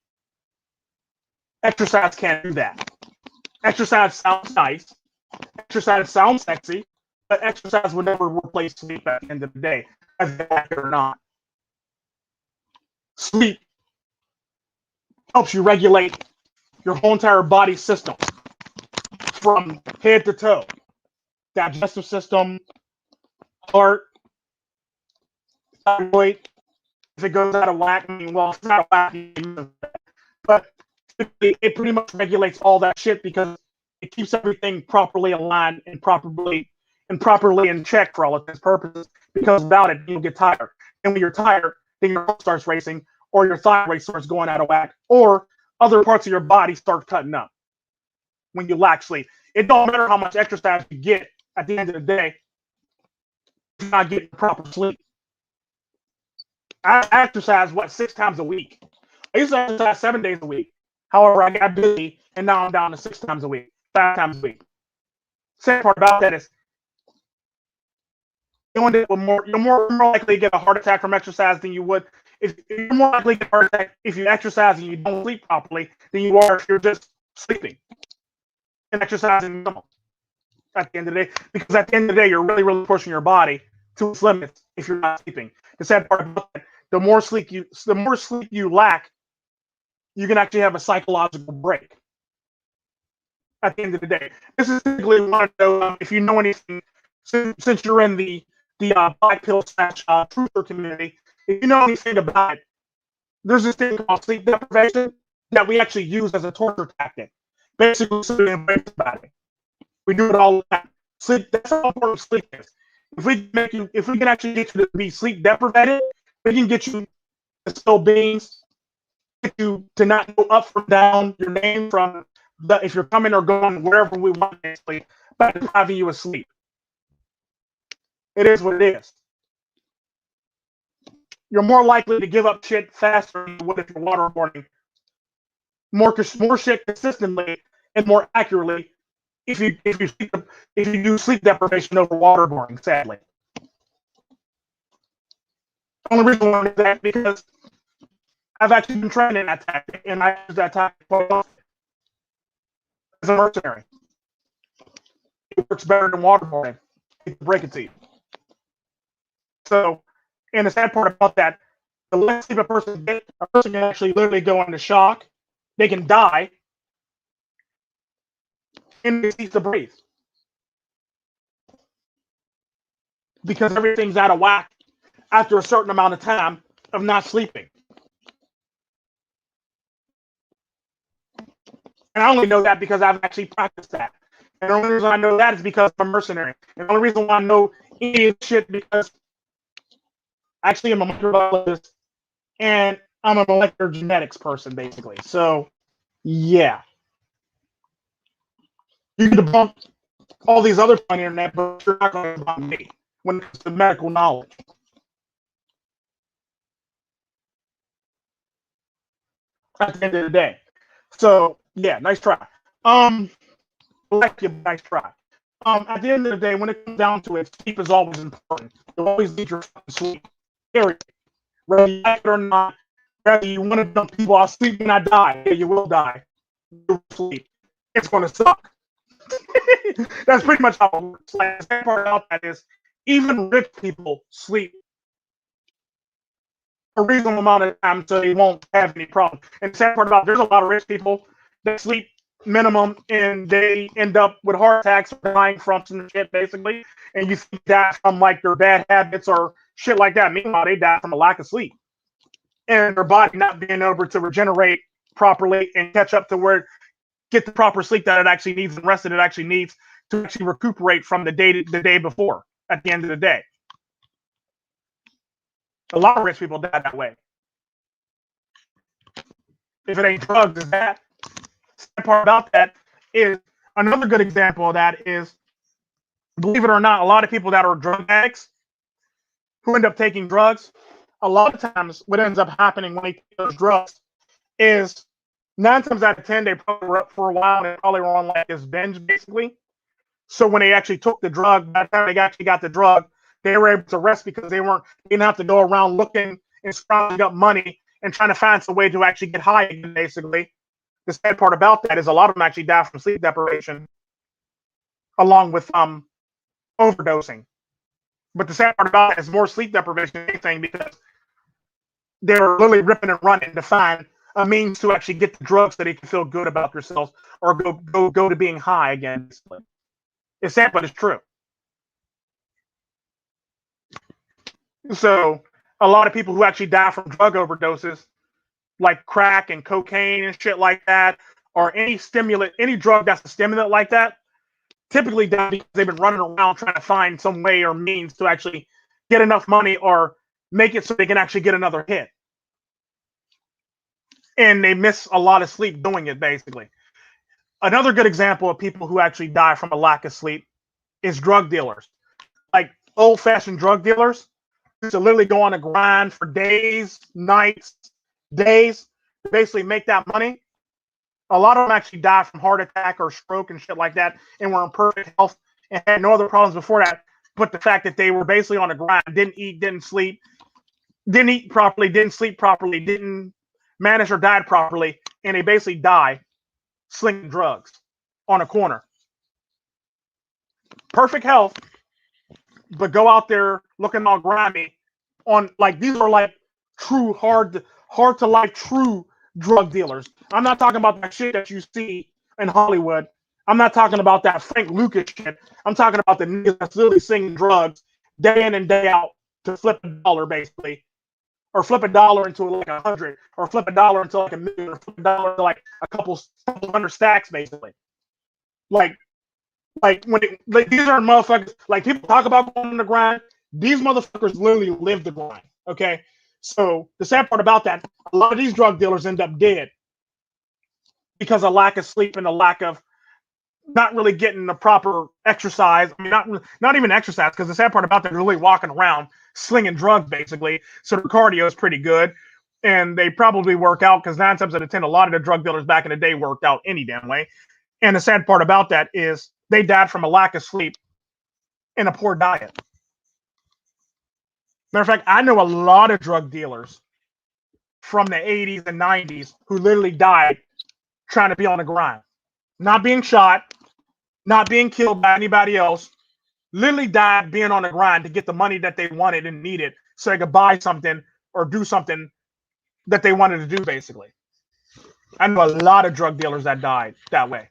Exercise can't do that. Exercise sounds nice. Exercise sounds sexy, but exercise will never replace sleep at the end of the day, as accurate or not. Sleep helps you regulate your whole entire body system from head to toe. Digestive system, heart, thyroid. If it goes out of whack, I mean, well, if it's out of whack, but it pretty much regulates all that shit because it keeps everything properly aligned and properly in check for all of its purposes. Because without it, you'll get tired. And when you're tired, then your heart starts racing, or your thyroid starts going out of whack, or other parts of your body start cutting up when you lack sleep. It don't matter how much exercise you get at the end of the day, if you're not getting proper sleep. I exercise, 6 times a week? I used to exercise 7 days a week. However, I got busy, and now I'm down to 6 times a week, 5 times a week. Sad part about that is you're more likely to get a heart attack from exercise than you would if you're more likely to get a heart attack if you exercise and you don't sleep properly than you are if you're just sleeping and exercising at the end of the day. Because at the end of the day, you're really, really pushing your body to its limits if you're not sleeping. The sad part about that, the more sleep you lack, you can actually have a psychological break at the end of the day. This is typically one of those, if you know anything, since you're in the black pill / truther community, if you know anything about it, there's this thing called sleep deprivation that we actually use as a torture tactic. Basically, so we embrace about it. We do it all the time. Sleep, that's how important sleep is. If we can actually get you to be sleep deprived, we can get you to spill beans, get you to not go up or down your name from if you're coming or going wherever we want to sleep, by depriving you of sleep. It is what it is. You're more likely to give up shit faster than you would if you're waterboarding. More shit consistently and more accurately if you do sleep deprivation over waterboarding. Sadly, the only reason why I do that is because I've actually been trained in that tactic, and I use that tactic quite often as a mercenary. It works better than waterboarding. I break it to you. So, and the sad part about that, the less sleep a person gets, a person can actually literally go into shock. They can die, and they cease to breathe because everything's out of whack after a certain amount of time of not sleeping. And I only know that because I've actually practiced that. And the only reason I know that is because I'm a mercenary. And the only reason why I know any of this shit because actually I'm a microbiologist and I'm a molecular genetics person, basically. So, yeah. You can debunk all these other on the internet, but you're not going to debunk me when it comes to medical knowledge. At the end of the day. So, yeah, nice try. Nice try. At the end of the day, when it comes down to it, sleep is always important. You always need your sleep. Period. Whether you like it or not, whether you want to dump people off sleep when I die, yeah, you will die. You sleep. It's going to suck. That's pretty much how it works. Like, the sad part about that is even rich people sleep a reasonable amount of time so they won't have any problems. And the sad part about it, there's a lot of rich people that sleep minimum and they end up with heart attacks or dying from some shit, basically. And you think that from like their bad habits or shit like that. Meanwhile, they die from a lack of sleep and their body not being able to regenerate properly and catch up to where get the proper sleep that it actually needs and rest that it actually needs to actually recuperate from the day before at the end of the day. A lot of rich people die that way. If it ain't drugs, is that. The part about that is another good example of that is, believe it or not, a lot of people that are drug addicts who end up taking drugs, a lot of times what ends up happening when they take those drugs is 9 times out of 10, they probably were up for a while and they probably were on like this binge, basically. So when they actually took the drug, by the time they actually got the drug, they were able to rest because they didn't have to go around looking and scrounging up money and trying to find some way to actually get high again, basically. The sad part about that is a lot of them actually die from sleep deprivation along with overdosing. But the sad part about it is more sleep deprivation than anything because they're literally ripping and running to find a means to actually get the drugs so they can feel good about themselves or go to being high again. Basically. It's sad, but it's true. So a lot of people who actually die from drug overdoses, like crack and cocaine and shit like that, or any stimulant, any drug that's a stimulant like that, typically die because they've been running around trying to find some way or means to actually get enough money or make it so they can actually get another hit. And they miss a lot of sleep doing it, basically. Another good example of people who actually die from a lack of sleep is drug dealers. Like old-fashioned drug dealers used to literally go on a grind for days, nights, days to basically make that money. A lot of them actually died from heart attack or stroke and shit like that and were in perfect health and had no other problems before that. But the fact that they were basically on a grind, didn't eat, didn't sleep, didn't eat properly, didn't sleep properly, didn't manage or diet properly, and they basically die slinging drugs on a corner. Perfect health, but go out there looking all grimy on like these are like true hard to like true drug dealers. I'm not talking about that shit that you see in Hollywood. I'm not talking about that Frank Lucas shit. I'm talking about the niggas that's literally singing drugs day in and day out to flip a dollar basically, or flip a dollar into like 100, or flip a dollar into like a million, or flip a dollar into like a couple hundred stacks basically. Like when like these are motherfuckers. Like people talk about going on the grind. These motherfuckers literally live the grind. Okay, so the sad part about that, a lot of these drug dealers end up dead because of lack of sleep and a lack of not really getting the proper exercise. I mean, not even exercise, because the sad part about that, they're really walking around slinging drugs basically. So their cardio is pretty good, and they probably work out because 9 times out of 10, a lot of the drug dealers back in the day worked out any damn way. And the sad part about that is they died from a lack of sleep and a poor diet. Matter of fact, I know a lot of drug dealers from the 80s and 90s who literally died trying to be on the grind. Not being shot, not being killed by anybody else, literally died being on the grind to get the money that they wanted and needed so they could buy something or do something that they wanted to do, basically. I know a lot of drug dealers that died that way.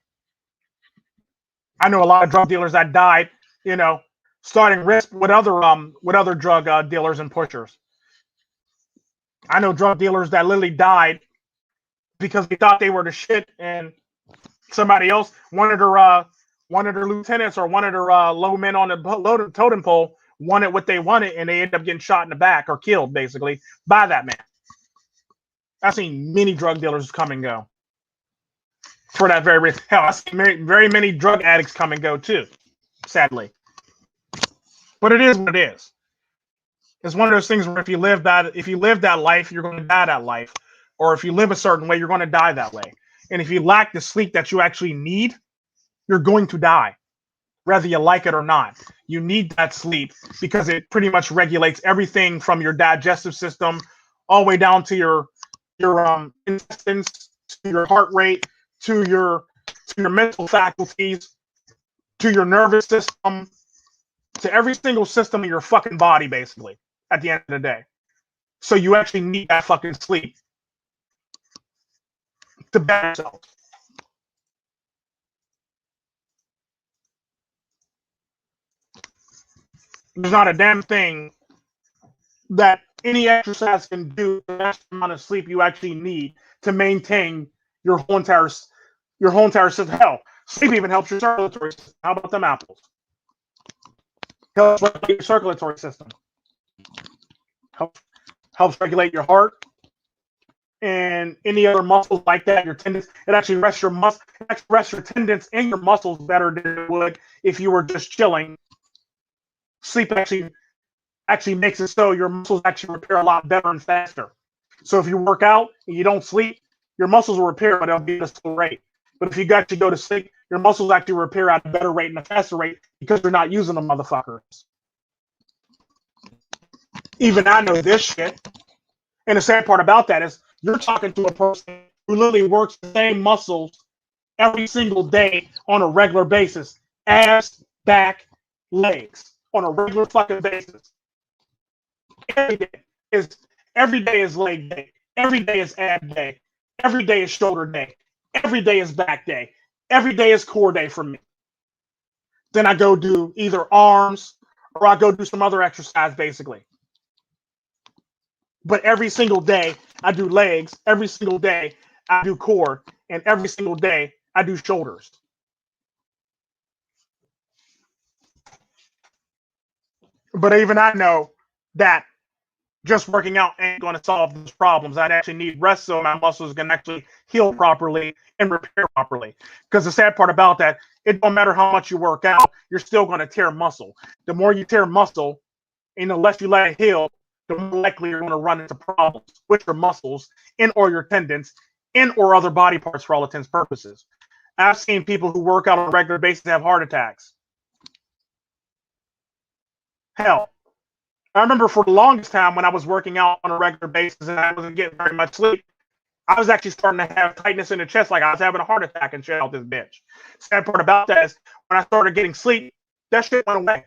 I know a lot of drug dealers that died, you know, starting risk with other drug dealers and pushers. I know drug dealers that literally died because they thought they were the shit, and somebody else, one of their lieutenants or one of their low men on the totem pole wanted what they wanted, and they end up getting shot in the back or killed basically by that man. I've seen many drug dealers come and go for that very reason. Hell, I've seen very many drug addicts come and go too, sadly. But it is what it is. It's one of those things where if you live that life, you're going to die that life. Or if you live a certain way, you're going to die that way. And if you lack the sleep that you actually need, you're going to die, whether you like it or not. You need that sleep because it pretty much regulates everything from your digestive system all the way down to your intestines, to your heart rate, to your mental faculties, to your nervous system, to every single system in your fucking body, basically, at the end of the day. So you actually need that fucking sleep to better yourself. There's not a damn thing that any exercise can do the amount of sleep you actually need to maintain your whole entire system. Hell, sleep even helps your circulatory system. How about them apples? Helps regulate your circulatory system. Helps regulate your heart and any other muscles like that. Your tendons. It actually rests your tendons and your muscles better than it would if you were just chilling. Sleep actually makes it so your muscles actually repair a lot better and faster. So if you work out and you don't sleep, your muscles will repair, but they'll be at a slow rate. But if you actually go to sleep, your muscles actually repair at a better rate and a faster rate because you're not using them motherfuckers. Even I know this shit. And the sad part about that is you're talking to a person who literally works the same muscles every single day on a regular basis. Ass, back, legs. On a regular fucking basis. Every day is leg day. Every day is ab day. Every day is shoulder day. Every day is back day. Every day is core day for me. Then I go do either arms or I go do some other exercise, basically. But every single day I do legs. Every single day I do core. And every single day I do shoulders. But even I know that just working out ain't going to solve those problems. I'd actually need rest so my muscles can actually heal properly and repair properly. Because the sad part about that, it don't matter how much you work out, you're still going to tear muscle. The more you tear muscle, and the less you let it heal, the more likely you're going to run into problems with your muscles and or your tendons and or other body parts for all intents and purposes. I've seen people who work out on a regular basis have heart attacks. Hell, I remember for the longest time when I was working out on a regular basis and I wasn't getting very much sleep, I was actually starting to have tightness in the chest, like I was having a heart attack and shit out this bitch. Sad part about that is when I started getting sleep, that shit went away.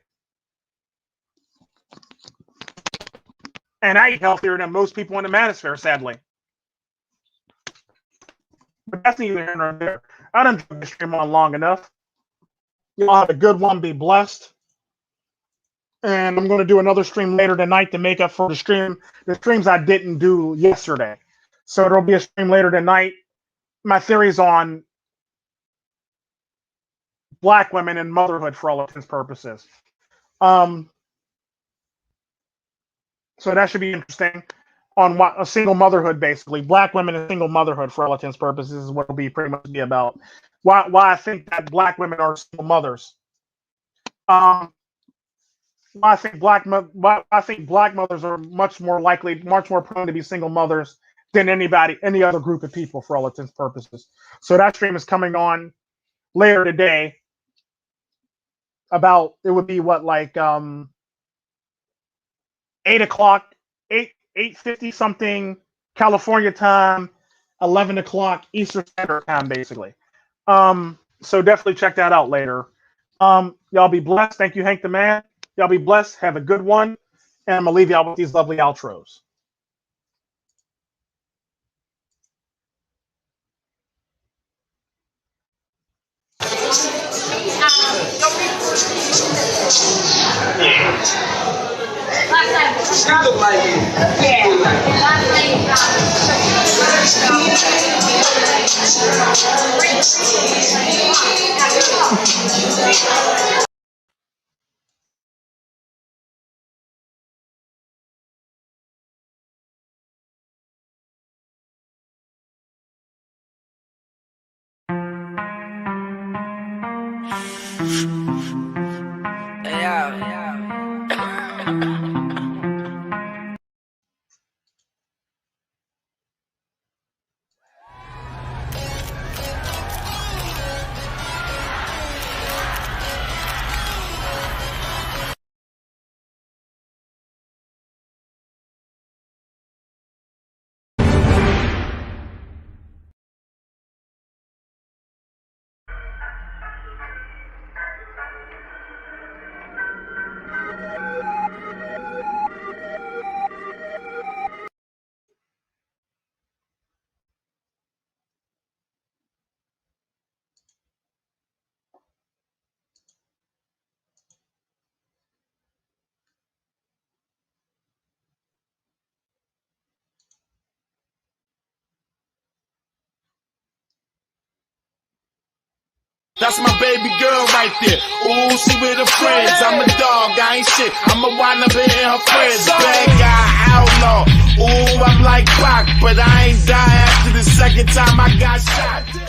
And I eat healthier than most people in the manosphere, sadly. But that's neither here nor there. I done took the stream on long enough. Y'all have a good one. Be blessed. And I'm going to do another stream later tonight to make up for the streams I didn't do yesterday. So there'll be a stream later tonight. My theories on Black women and motherhood for all intents and purposes. So that should be interesting. On what a single motherhood, basically, Black women and single motherhood for all intents and purposes is what it'll be pretty much be about. Why I think that Black women are single mothers. I think Black mothers are much more prone to be single mothers than any other group of people for all intents and purposes. So that stream is coming on later today. About it would be what, like 8:00, 8:50 something California time, 11 o'clock Eastern Standard Time, basically. So definitely check that out later. Y'all be blessed. Thank you, Hank the Man. Y'all be blessed. Have a good one. And I'm going to leave y'all with these lovely outros. You look like it. Yeah. That's my baby girl right there. Ooh, she with her friends. I'm a dog, I ain't shit. I'ma wind up hitting her friends. Bad guy, outlaw. Ooh, I'm like Pac, but I ain't die after the second time I got shot.